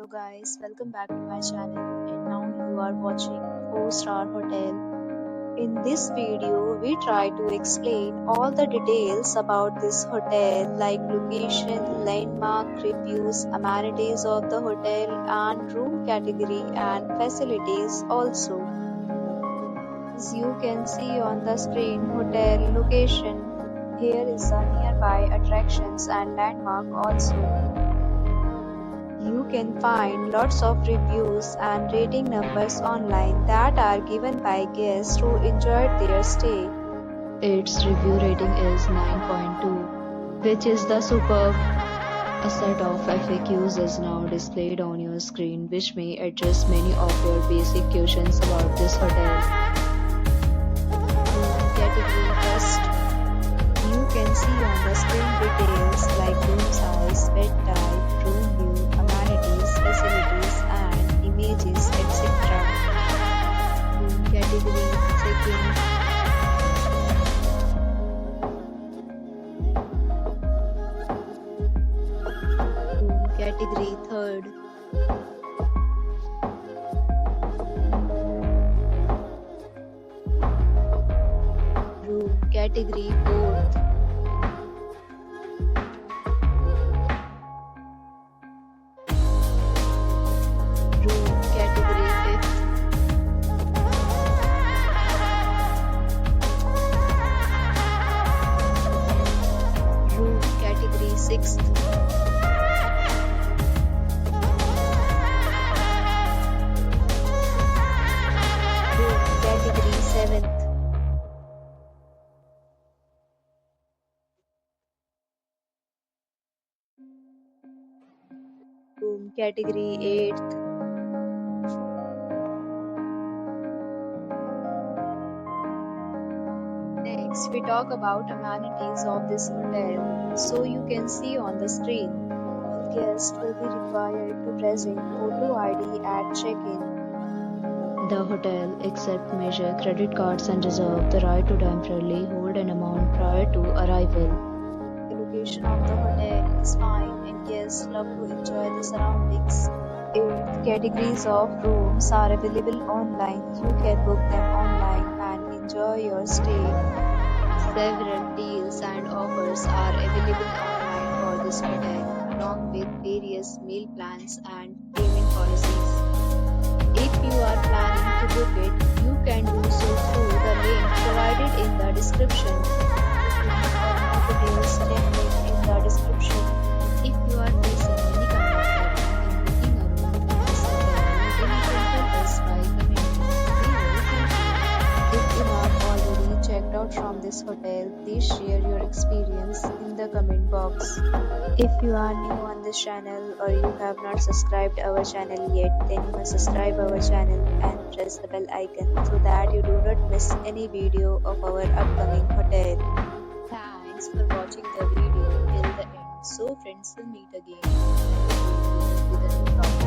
Hello guys, welcome back to my channel, and now you are watching 4-star hotel. In this video, we try to explain all the details about this hotel like location, landmark, reviews, amenities of the hotel and room category and facilities also. As you can see on the screen, hotel location. Here is the nearby attractions and landmark also. You can find lots of reviews and rating numbers online that are given by guests who enjoyed their stay. Its review rating is 9.2, which is the superb. A set of FAQs is now displayed on your screen, which may address many of your basic questions about this hotel. Room category first. You can see on the screen details like room size, bed type, room view, facilities and images, etc. Room category second. Room category third. Room category fourth. Sixth. Room category seventh. Room category eighth. Next, we talk about amenities of this hotel. So you can see on the screen, all guests will be required to present photo ID at check-in. The hotel accepts major credit cards and reserves the right to temporarily hold an amount prior to arrival. The location of the hotel is fine and guests love to enjoy the surroundings. 8 categories of rooms are available online. You can book them online and enjoy your stay. Several deals and offers are available online for this hotel, along with various meal plans and payment policies. If you are planning to book it, you can do so through the link provided in the description. More details linked in the description. If you are facing any kind of problem in booking a room in this hotel, then you can help us by commenting. We will help you. If you have already checked out from this hotel, please share your experience in the comment box. If you are new on this channel or you have not subscribed our channel yet, then you must subscribe our channel and press the bell icon so that you do not miss any video of our upcoming hotel. Thanks for watching the video till the end. So friends, will meet again with a new topic.